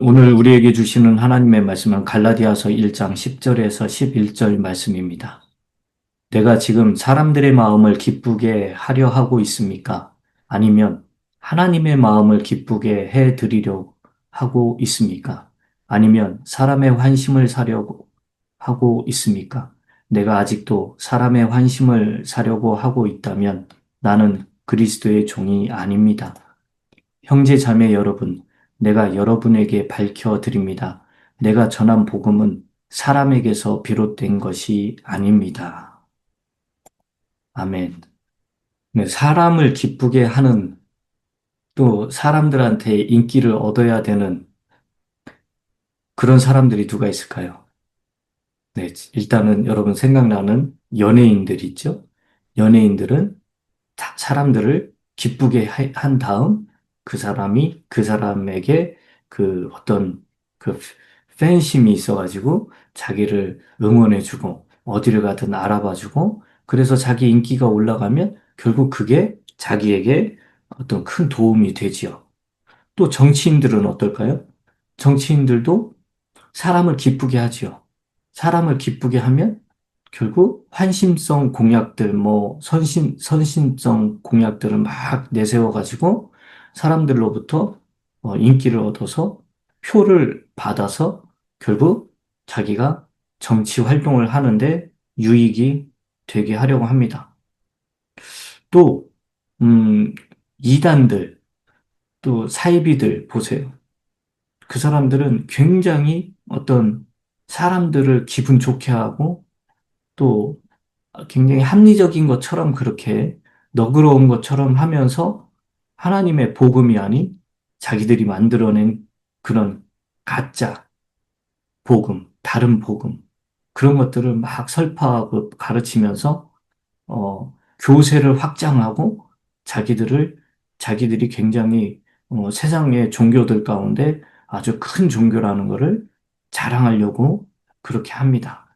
오늘 우리에게 주시는 하나님의 말씀은 갈라디아서 1장 10절에서 11절 말씀입니다. 내가 지금 사람들의 마음을 기쁘게 하려 하고 있습니까? 아니면 하나님의 마음을 기쁘게 해 드리려 하고 있습니까? 아니면 사람의 환심을 사려고 하고 있습니까? 내가 아직도 사람의 환심을 사려고 하고 있다면 나는 그리스도의 종이 아닙니다. 형제 자매 여러분, 내가 여러분에게 밝혀 드립니다. 내가 전한 복음은 사람에게서 비롯된 것이 아닙니다. 아멘. 네, 사람을 기쁘게 하는 또 사람들한테 인기를 얻어야 되는 그런 사람들이 누가 있을까요? 네, 일단은 여러분 생각나는 연예인들 있죠? 연예인들은 사람들을 기쁘게 한 다음 그 사람에게 그 어떤 그 팬심이 있어가지고 자기를 응원해주고 어디를 가든 알아봐주고 그래서 자기 인기가 올라가면 결국 그게 자기에게 어떤 큰 도움이 되지요. 또 정치인들은 어떨까요? 정치인들도 사람을 기쁘게 하지요. 사람을 기쁘게 하면 결국 환심성 공약들, 뭐 선심성 공약들을 막 내세워가지고 사람들로부터 인기를 얻어서 표를 받아서 결국 자기가 정치 활동을 하는데 유익이 되게 하려고 합니다. 또, 음, 이단들, 또 사이비들 보세요. 그 사람들은 굉장히 어떤 사람들을 기분 좋게 하고 또 굉장히 합리적인 것처럼 그렇게 너그러운 것처럼 하면서 하나님의 복음이 아닌 자기들이 만들어낸 그런 가짜 복음, 다른 복음, 그런 것들을 막 설파하고 가르치면서 교세를 확장하고 자기들을 자기들이 굉장히 세상의 종교들 가운데 아주 큰 종교라는 것을 자랑하려고 그렇게 합니다.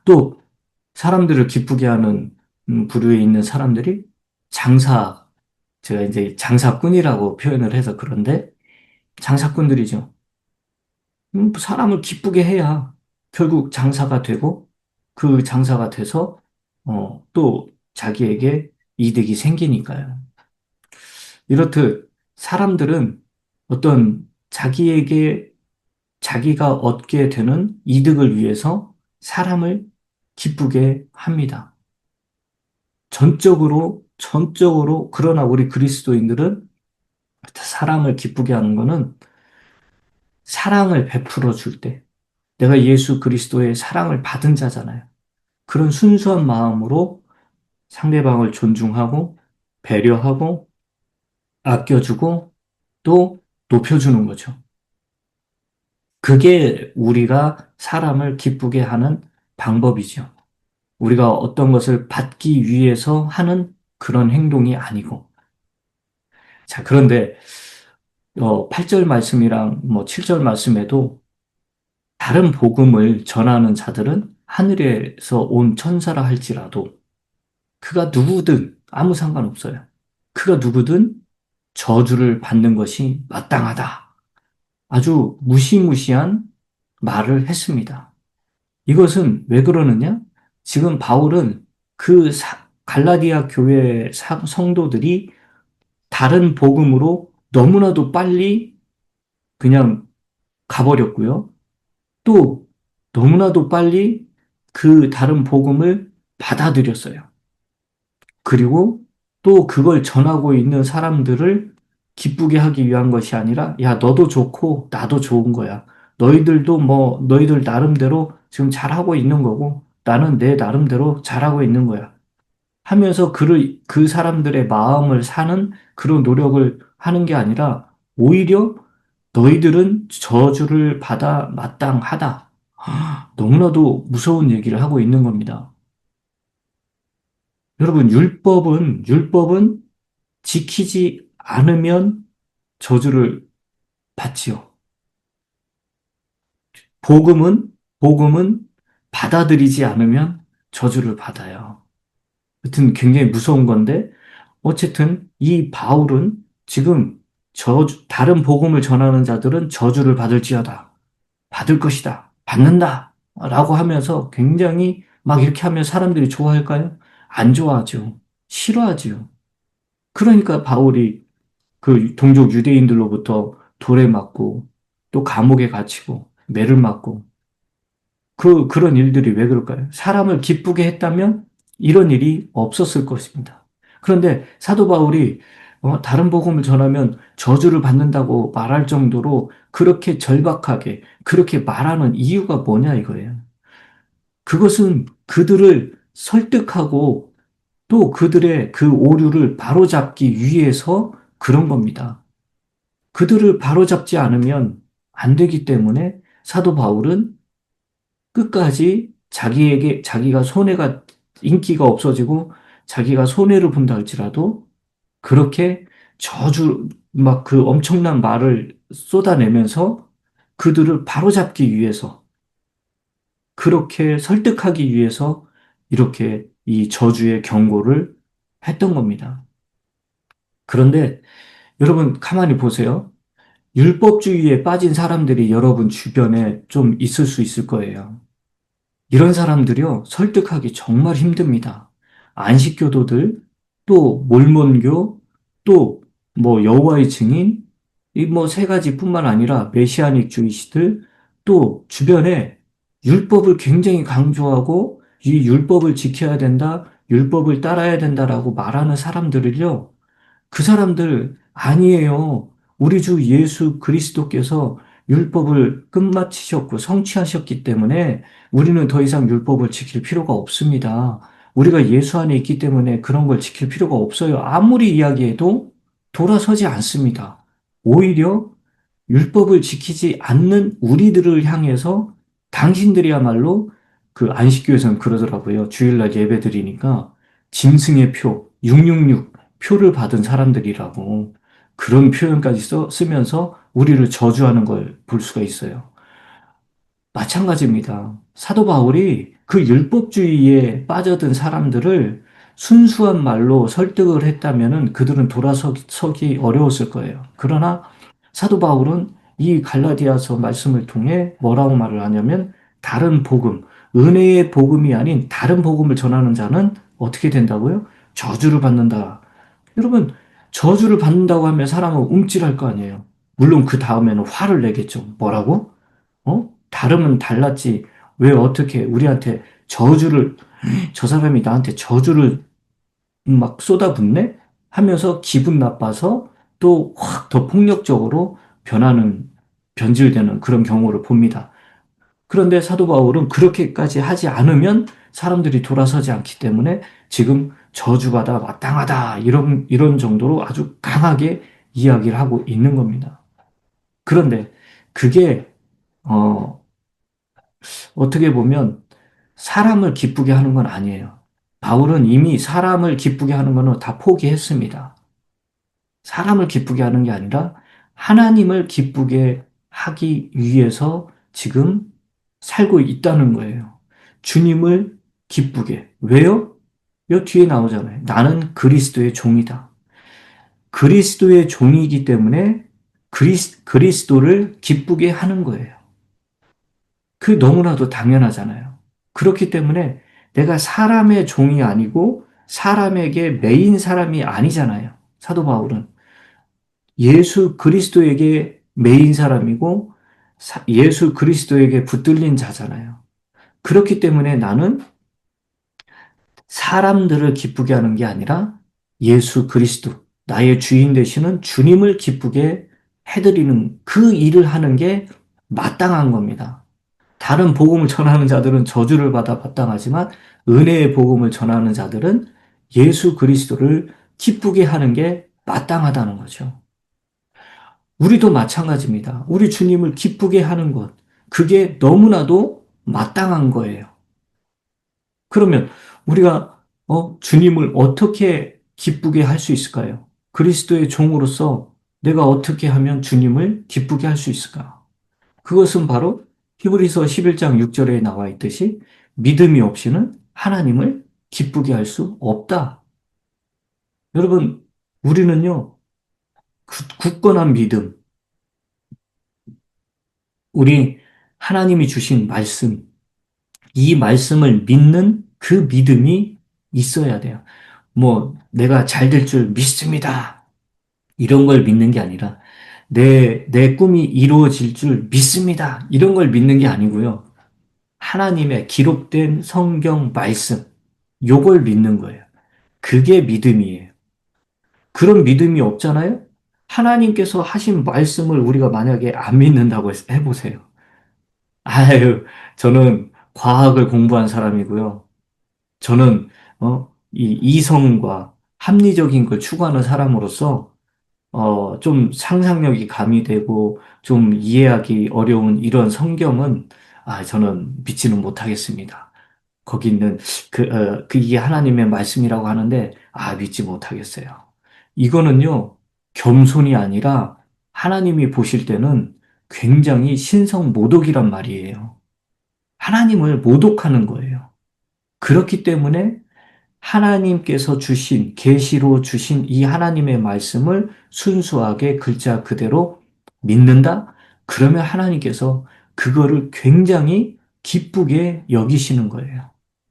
또 사람들을 기쁘게 하는 부류에 있는 사람들이 장사, 제가 이제 장사꾼이라고 표현을 해서 그런데 장사꾼들이죠. 사람을 기쁘게 해야 결국 장사가 되고 그 장사가 돼서 또 자기에게 이득이 생기니까요. 이렇듯 사람들은 어떤 자기에게 자기가 얻게 되는 이득을 위해서 사람을 기쁘게 합니다. 전적으로, 그러나 우리 그리스도인들은 사람을 기쁘게 하는 것은 사랑을 베풀어 줄 때, 내가 예수 그리스도의 사랑을 받은 자잖아요. 그런 순수한 마음으로 상대방을 존중하고, 배려하고, 아껴주고, 또 높여주는 거죠. 그게 우리가 사람을 기쁘게 하는 방법이죠. 우리가 어떤 것을 받기 위해서 하는 그런 행동이 아니고. 자, 그런데 8절 말씀이랑 뭐 7절 말씀에도 다른 복음을 전하는 자들은 하늘에서 온 천사라 할지라도 그가 누구든 아무 상관없어요. 그가 누구든 저주를 받는 것이 마땅하다. 아주 무시무시한 말을 했습니다. 이것은 왜 그러느냐? 지금 바울은 갈라디아 교회 성도들이 다른 복음으로 너무나도 빨리 그냥 가버렸고요. 또 너무나도 빨리 그 다른 복음을 받아들였어요. 그리고 또 그걸 전하고 있는 사람들을 기쁘게 하기 위한 것이 아니라, 야, 너도 좋고, 나도 좋은 거야. 너희들도 뭐, 너희들 나름대로 지금 잘하고 있는 거고, 나는 내 나름대로 잘하고 있는 거야. 하면서 그 사람들의 마음을 사는 그런 노력을 하는 게 아니라, 오히려 너희들은 저주를 받아 마땅하다. 너무나도 무서운 얘기를 하고 있는 겁니다. 여러분, 율법은 지키지 않으면 저주를 받지요. 복음은 받아들이지 않으면 저주를 받아요. 하여튼 굉장히 무서운 건데, 어쨌든 이 바울은 지금 다른 복음을 전하는 자들은 저주를 받을지어다. 받을 것이다. 받는다. 라고 하면서 굉장히 막 이렇게 하면 사람들이 좋아할까요? 안 좋아하죠. 싫어하죠. 그러니까 바울이 그 동족 유대인들로부터 돌에 맞고 또 감옥에 갇히고 매를 맞고 그런 일들이 왜 그럴까요? 사람을 기쁘게 했다면 이런 일이 없었을 것입니다. 그런데 사도 바울이 다른 복음을 전하면 저주를 받는다고 말할 정도로 그렇게 절박하게 그렇게 말하는 이유가 뭐냐 이거예요. 그것은 그들을 설득하고 또 그들의 그 오류를 바로잡기 위해서 그런 겁니다. 그들을 바로잡지 않으면 안 되기 때문에 사도 바울은 끝까지 자기가 인기가 없어지고 자기가 손해를 본다 할지라도 그렇게 막 그 엄청난 말을 쏟아내면서 그들을 바로잡기 위해서 그렇게 설득하기 위해서 이렇게 이 저주의 경고를 했던 겁니다. 그런데 여러분 가만히 보세요. 율법주의에 빠진 사람들이 여러분 주변에 좀 있을 수 있을 거예요. 이런 사람들이요, 설득하기 정말 힘듭니다. 안식교도들, 또 몰몬교, 또 뭐 여호와의 증인, 이 뭐 세 가지뿐만 아니라 메시아닉 주의시들, 또 주변에 율법을 굉장히 강조하고 이 율법을 지켜야 된다, 율법을 따라야 된다라고 말하는 사람들을요, 그 사람들 아니에요. 우리 주 예수 그리스도께서 율법을 끝마치셨고 성취하셨기 때문에 우리는 더 이상 율법을 지킬 필요가 없습니다. 우리가 예수 안에 있기 때문에 그런 걸 지킬 필요가 없어요. 아무리 이야기해도 돌아서지 않습니다. 오히려 율법을 지키지 않는 우리들을 향해서 당신들이야말로 그 안식교에서는 그러더라고요. 주일날 예배 드리니까 짐승의 표, 666 표를 받은 사람들이라고 그런 표현까지 쓰면서 우리를 저주하는 걸 볼 수가 있어요. 마찬가지입니다. 사도 바울이 그 율법주의에 빠져든 사람들을 순수한 말로 설득을 했다면은 그들은 돌아서기 어려웠을 거예요. 그러나 사도 바울은 이 갈라디아서 말씀을 통해 뭐라고 말을 하냐면 다른 복음, 은혜의 복음이 아닌 다른 복음을 전하는 자는 어떻게 된다고요? 저주를 받는다. 여러분, 저주를 받는다고 하면 사람은 움찔할 거 아니에요. 물론 그 다음에는 화를 내겠죠. 뭐라고? 다름은 달랐지. 왜 어떻게 우리한테 저 사람이 나한테 저주를 막 쏟아붓네? 하면서 기분 나빠서 또 확 더 폭력적으로 변질되는 그런 경우를 봅니다. 그런데 사도 바울은 그렇게까지 하지 않으면 사람들이 돌아서지 않기 때문에 지금 저주받아 마땅하다. 이런 정도로 아주 강하게 이야기를 하고 있는 겁니다. 그런데 그게, 어, 어떻게 보면 사람을 기쁘게 하는 건 아니에요. 바울은 이미 사람을 기쁘게 하는 거는 다 포기했습니다. 사람을 기쁘게 하는 게 아니라 하나님을 기쁘게 하기 위해서 지금 살고 있다는 거예요. 주님을 기쁘게. 왜요? 여 뒤에 나오잖아요. 나는 그리스도의 종이다. 그리스도의 종이기 때문에 그리스도를 기쁘게 하는 거예요. 그 너무나도 당연하잖아요. 그렇기 때문에 내가 사람의 종이 아니고 사람에게 매인 사람이 아니잖아요. 사도 바울은. 예수 그리스도에게 매인 사람이고 예수 그리스도에게 붙들린 자잖아요. 그렇기 때문에 나는 사람들을 기쁘게 하는 게 아니라 예수 그리스도, 나의 주인 되시는 주님을 기쁘게 해드리는 그 일을 하는 게 마땅한 겁니다. 다른 복음을 전하는 자들은 저주를 받아 마땅하지만 은혜의 복음을 전하는 자들은 예수 그리스도를 기쁘게 하는 게 마땅하다는 거죠. 우리도 마찬가지입니다. 우리 주님을 기쁘게 하는 것. 그게 너무나도 마땅한 거예요. 그러면 우리가 주님을 어떻게 기쁘게 할 수 있을까요? 그리스도의 종으로서 내가 어떻게 하면 주님을 기쁘게 할 수 있을까? 그것은 바로 히브리서 11장 6절에 나와 있듯이 믿음이 없이는 하나님을 기쁘게 할 수 없다. 여러분, 우리는요, 굳건한 믿음, 우리 하나님이 주신 말씀, 이 말씀을 믿는 그 믿음이 있어야 돼요. 뭐, 내가 잘 될 줄 믿습니다. 이런 걸 믿는 게 아니라, 내 꿈이 이루어질 줄 믿습니다. 이런 걸 믿는 게 아니고요. 하나님의 기록된 성경 말씀, 요걸 믿는 거예요. 그게 믿음이에요. 그런 믿음이 없잖아요? 하나님께서 하신 말씀을 우리가 만약에 안 믿는다고 해보세요. 아유, 저는 과학을 공부한 사람이고요. 저는, 이 이성과 합리적인 걸 추구하는 사람으로서, 좀 상상력이 가미되고, 좀 이해하기 어려운 이런 성경은, 저는 믿지는 못하겠습니다. 거기 있는 이게 하나님의 말씀이라고 하는데, 믿지 못하겠어요. 이거는요, 겸손이 아니라 하나님이 보실 때는 굉장히 신성모독이란 말이에요. 하나님을 모독하는 거예요. 그렇기 때문에 하나님께서 주신, 계시로 주신 이 하나님의 말씀을 순수하게 글자 그대로 믿는다? 그러면 하나님께서 그거를 굉장히 기쁘게 여기시는 거예요.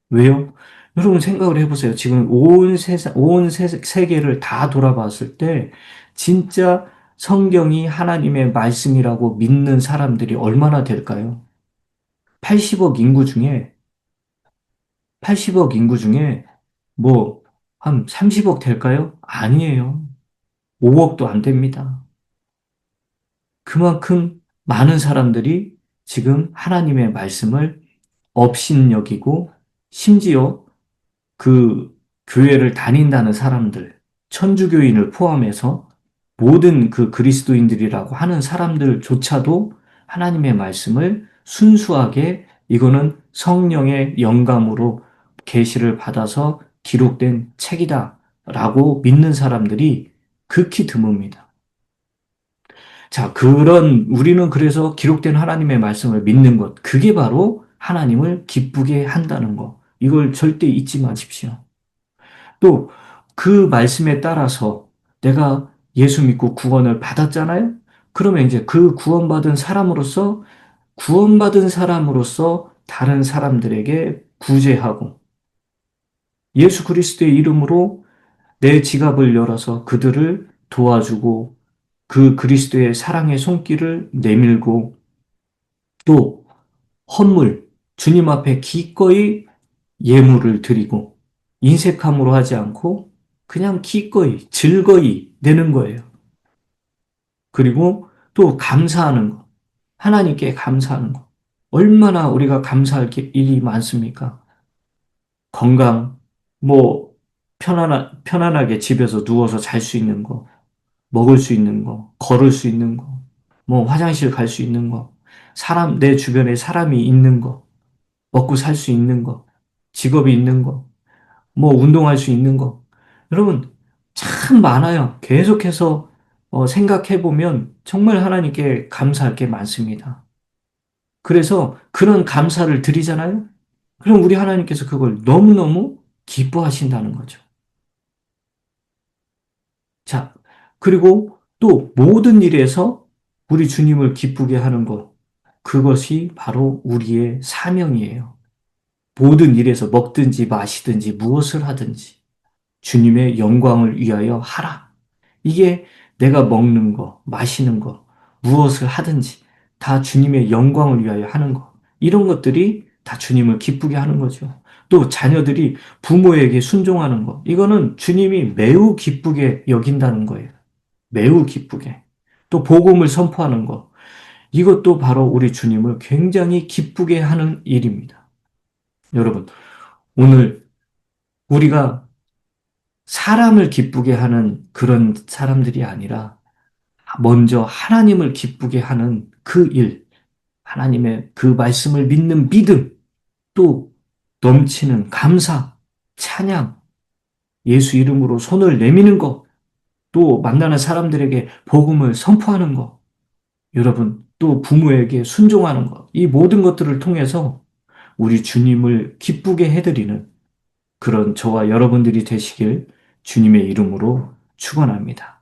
왜요? 여러분 생각을 해보세요. 지금 온 세계를 다 돌아봤을 때 진짜 성경이 하나님의 말씀이라고 믿는 사람들이 얼마나 될까요? 80억 인구 중에 80억 인구 중에 뭐 한 30억 될까요? 아니에요. 5억도 안 됩니다. 그만큼 많은 사람들이 지금 하나님의 말씀을 업신여기고 심지어 그 교회를 다닌다는 사람들, 천주교인을 포함해서 모든 그 그리스도인들이라고 하는 사람들조차도 하나님의 말씀을 순수하게 이거는 성령의 영감으로 계시를 받아서 기록된 책이다라고 믿는 사람들이 극히 드뭅니다. 자, 우리는 그래서 기록된 하나님의 말씀을 믿는 것, 그게 바로 하나님을 기쁘게 한다는 거. 이걸 절대 잊지 마십시오. 또 그 말씀에 따라서 내가 예수 믿고 구원을 받았잖아요? 그러면 이제 그 구원받은 사람으로서 다른 사람들에게 구제하고 예수 그리스도의 이름으로 내 지갑을 열어서 그들을 도와주고 그 그리스도의 사랑의 손길을 내밀고 또 헌물, 주님 앞에 기꺼이 예물을 드리고 인색함으로 하지 않고 그냥 기꺼이, 즐거이 내는 거예요. 그리고 또 감사하는 거. 하나님께 감사하는 거. 얼마나 우리가 감사할 일이 많습니까? 건강, 뭐, 편안하게 집에서 누워서 잘 수 있는 거, 먹을 수 있는 거, 걸을 수 있는 거, 뭐, 화장실 갈 수 있는 거, 내 주변에 사람이 있는 거, 먹고 살 수 있는 거, 직업이 있는 거, 뭐 운동할 수 있는 거. 여러분, 참 많아요. 계속해서 생각해 보면 정말 하나님께 감사할 게 많습니다. 그래서 그런 감사를 드리잖아요? 그럼 우리 하나님께서 그걸 너무너무 기뻐하신다는 거죠. 자, 그리고 또 모든 일에서 우리 주님을 기쁘게 하는 것. 그것이 바로 우리의 사명이에요. 모든 일에서 먹든지 마시든지 무엇을 하든지 주님의 영광을 위하여 하라. 이게 내가 먹는 거, 마시는 거, 무엇을 하든지 다 주님의 영광을 위하여 하는 거. 이런 것들이 다 주님을 기쁘게 하는 거죠. 또 자녀들이 부모에게 순종하는 거. 이거는 주님이 매우 기쁘게 여긴다는 거예요. 매우 기쁘게. 또 복음을 선포하는 거. 이것도 바로 우리 주님을 굉장히 기쁘게 하는 일입니다. 여러분, 오늘 우리가 사람을 기쁘게 하는 그런 사람들이 아니라 먼저 하나님을 기쁘게 하는 그 일, 하나님의 그 말씀을 믿는 믿음, 또 넘치는 감사, 찬양, 예수 이름으로 손을 내미는 것, 또 만나는 사람들에게 복음을 선포하는 것, 여러분, 또 부모에게 순종하는 것, 이 모든 것들을 통해서 우리 주님을 기쁘게 해드리는 그런 저와 여러분들이 되시길 주님의 이름으로 축원합니다.